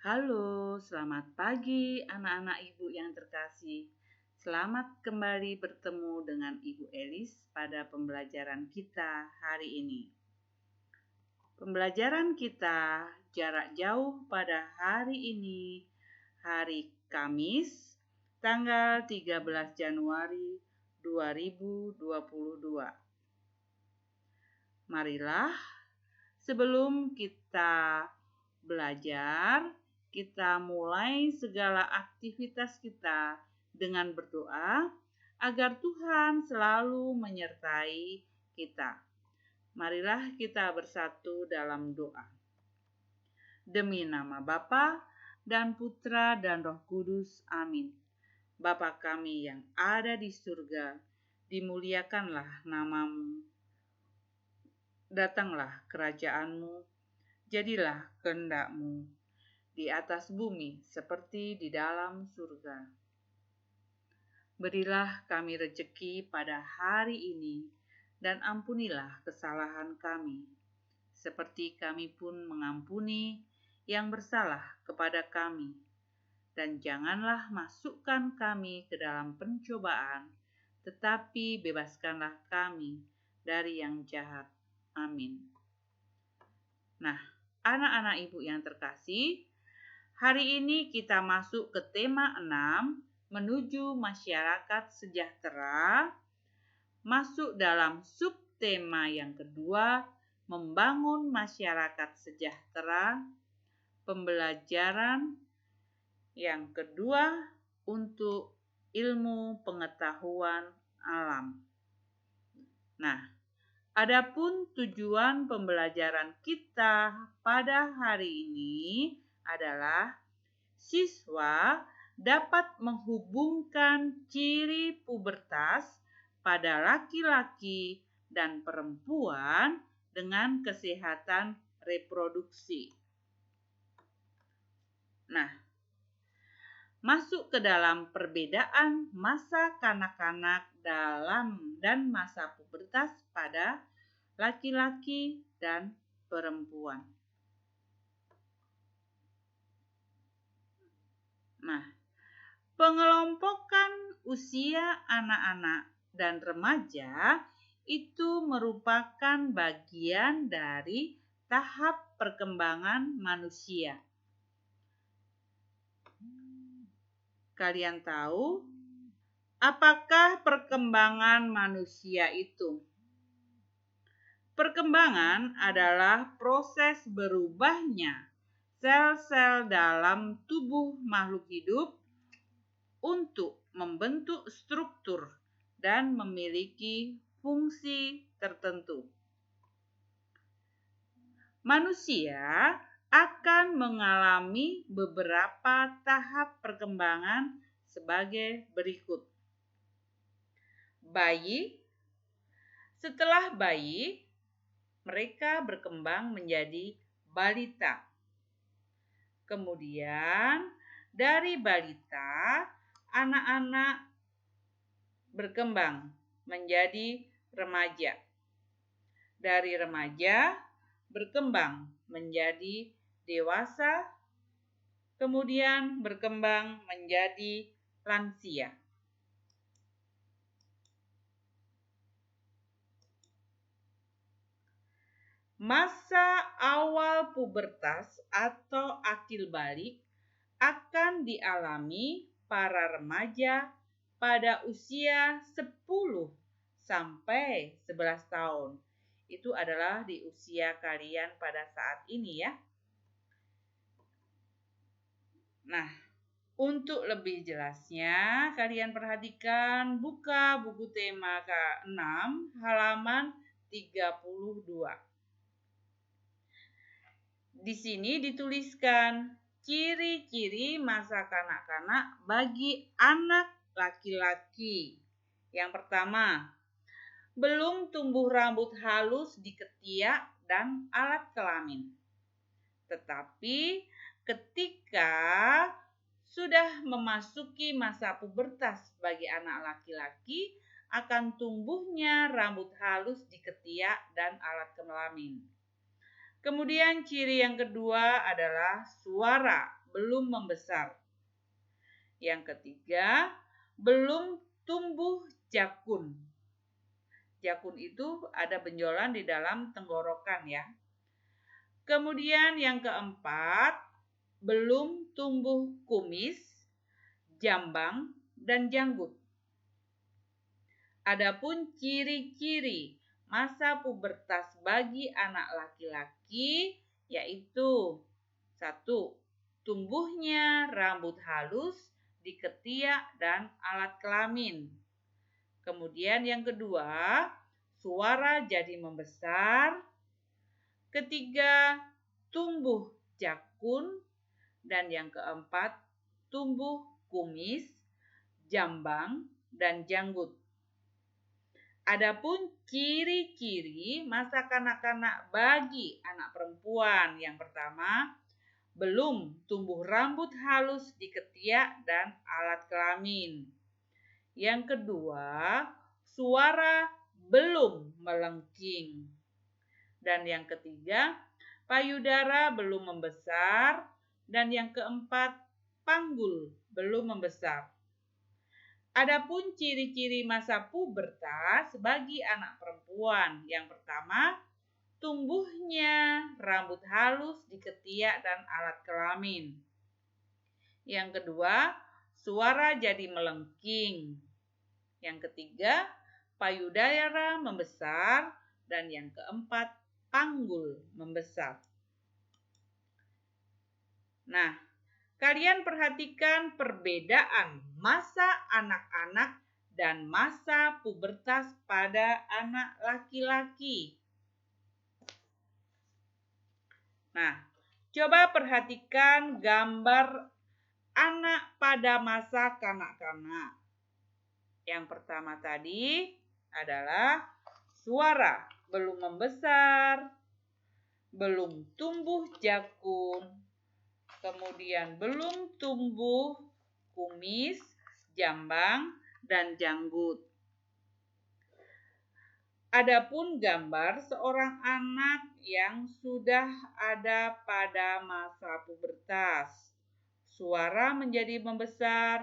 Halo, selamat pagi anak-anak ibu yang terkasih. Selamat kembali bertemu dengan Ibu Elis pada pembelajaran kita hari ini. Pembelajaran kita jarak jauh pada hari ini, hari Kamis, tanggal 13 Januari 2022. Marilah sebelum kita belajar, kita mulai segala aktivitas kita dengan berdoa agar Tuhan selalu menyertai kita. Marilah kita bersatu dalam doa. Demi nama Bapa dan Putra dan Roh Kudus, amin. Bapa kami yang ada di surga, dimuliakanlah namamu. Datanglah kerajaan-Mu, jadilah kehendak-Mu di atas bumi seperti di dalam surga. Berilah kami rejeki pada hari ini, dan ampunilah kesalahan kami, seperti kami pun mengampuni yang bersalah kepada kami. Dan janganlah masukkan kami ke dalam pencobaan, tetapi bebaskanlah kami dari yang jahat. Amin. Nah, anak-anak ibu yang terkasih, hari ini kita masuk ke tema 6, menuju masyarakat sejahtera, masuk dalam subtema yang kedua, membangun masyarakat sejahtera, pembelajaran yang kedua untuk ilmu pengetahuan alam. Nah, adapun tujuan pembelajaran kita pada hari ini adalah siswa dapat menghubungkan ciri pubertas pada laki-laki dan perempuan dengan kesehatan reproduksi. Nah, masuk ke dalam perbedaan masa kanak-kanak dan masa pubertas pada laki-laki dan perempuan. Nah, pengelompokan usia anak-anak dan remaja itu merupakan bagian dari tahap perkembangan manusia. Kalian tahu apakah perkembangan manusia itu? Perkembangan adalah proses berubahnya sel-sel dalam tubuh makhluk hidup untuk membentuk struktur dan memiliki fungsi tertentu. Manusia akan mengalami beberapa tahap perkembangan sebagai berikut. Bayi, setelah bayi, mereka berkembang menjadi balita. Kemudian dari balita, anak-anak berkembang menjadi remaja. Dari remaja berkembang menjadi dewasa, kemudian berkembang menjadi lansia. Masa awal pubertas atau akil balik akan dialami para remaja pada usia 10 sampai 11 tahun. Itu adalah di usia kalian pada saat ini ya. Nah, untuk lebih jelasnya kalian perhatikan buka buku tema ke-6 halaman 32. Di sini dituliskan ciri-ciri masa kanak-kanak bagi anak laki-laki. Yang pertama, belum tumbuh rambut halus di ketiak dan alat kelamin. Tetapi ketika sudah memasuki masa pubertas bagi anak laki-laki, akan tumbuhnya rambut halus di ketiak dan alat kelamin. Kemudian ciri yang kedua adalah suara belum membesar. Yang ketiga, belum tumbuh jakun. Jakun itu ada benjolan di dalam tenggorokan ya. Kemudian yang keempat, belum tumbuh kumis, jambang, dan janggut. Adapun ciri-ciri masa pubertas bagi anak laki-laki yaitu 1. Tumbuhnya rambut halus di ketiak dan alat kelamin. Kemudian yang kedua, suara jadi membesar. Ketiga, tumbuh jakun. Dan yang keempat, tumbuh kumis, jambang, dan janggut. Adapun ciri-ciri masa kanak-kanak bagi anak perempuan. Yang pertama, belum tumbuh rambut halus di ketiak dan alat kelamin. Yang kedua, suara belum melengking. Dan yang ketiga, payudara belum membesar. Dan yang keempat, panggul belum membesar. Adapun ciri-ciri masa pubertas bagi anak perempuan. Yang pertama, tumbuhnya rambut halus di ketiak dan alat kelamin. Yang kedua, suara jadi melengking. Yang ketiga, payudara membesar. Dan yang keempat, panggul membesar. Nah, kalian perhatikan perbedaan masa anak-anak dan masa pubertas pada anak laki-laki. Nah, coba perhatikan gambar anak pada masa kanak-kanak. Yang pertama tadi adalah suara belum membesar, belum tumbuh jakun, kemudian belum tumbuh kumis, jambang, dan janggut. Adapun gambar seorang anak yang sudah ada pada masa pubertas. Suara menjadi membesar,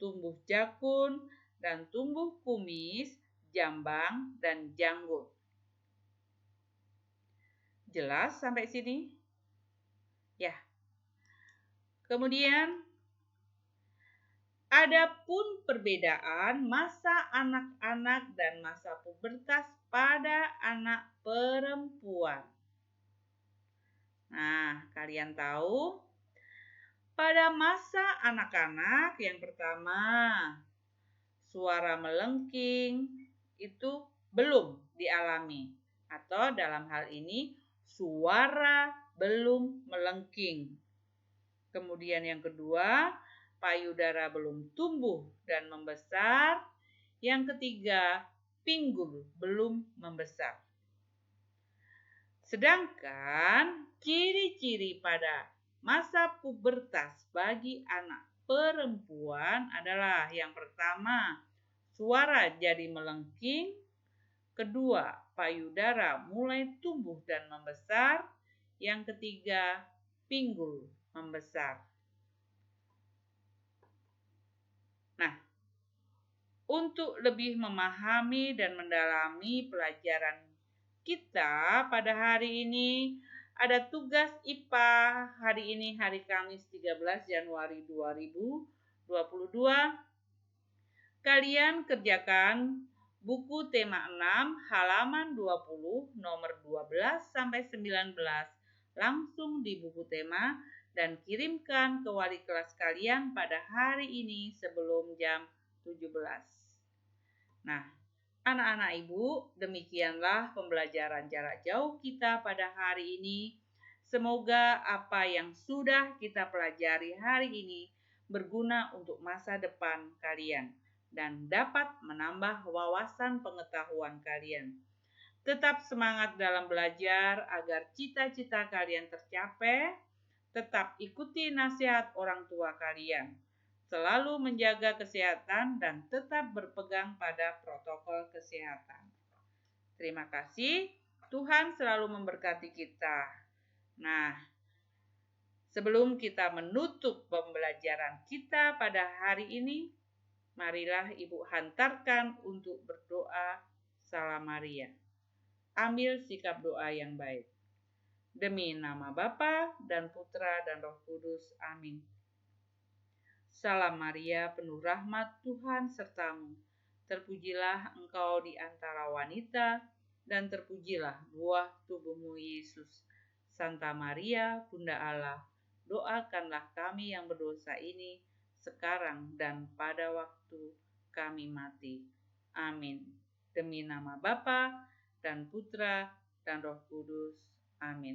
tumbuh jakun, dan tumbuh kumis, jambang, dan janggut. Jelas sampai sini? Ya. Kemudian, adapun perbedaan masa anak-anak dan masa pubertas pada anak perempuan. Nah, kalian tahu, pada masa anak-anak yang pertama, suara melengking itu belum dialami. Atau dalam hal ini, suara belum melengking. Kemudian yang kedua, payudara belum tumbuh dan membesar. Yang ketiga, pinggul belum membesar. Sedangkan ciri-ciri pada masa pubertas bagi anak perempuan adalah yang pertama, suara jadi melengking. Kedua, payudara mulai tumbuh dan membesar. Yang ketiga, pinggul membesar. Nah, untuk lebih memahami dan mendalami pelajaran kita pada hari ini, ada tugas IPA hari ini, hari Kamis 13 Januari 2022. Kalian kerjakan buku tema 6 halaman 20 nomor 12 sampai 19 langsung di buku tema dan kirimkan ke wali kelas kalian pada hari ini sebelum jam 17. Nah, anak-anak ibu, demikianlah pembelajaran jarak jauh kita pada hari ini. Semoga apa yang sudah kita pelajari hari ini berguna untuk masa depan kalian dan dapat menambah wawasan pengetahuan kalian. Tetap semangat dalam belajar agar cita-cita kalian tercapai. Tetap ikuti nasihat orang tua kalian. Selalu menjaga kesehatan dan tetap berpegang pada protokol kesehatan. Terima kasih. Tuhan selalu memberkati kita. Nah, Sebelum kita menutup pembelajaran kita pada hari ini, marilah Ibu hantarkan untuk berdoa Salam Maria. Ambil sikap doa yang baik. Demi nama Bapa dan Putra dan Roh Kudus. Amin. Salam Maria, penuh rahmat, Tuhan sertamu. Terpujilah engkau di antara wanita, dan terpujilah buah tubuhmu Yesus. Santa Maria, Bunda Allah, doakanlah kami yang berdosa ini, sekarang dan pada waktu kami mati. Amin. Demi nama Bapa dan Putra dan Roh Kudus. Amin.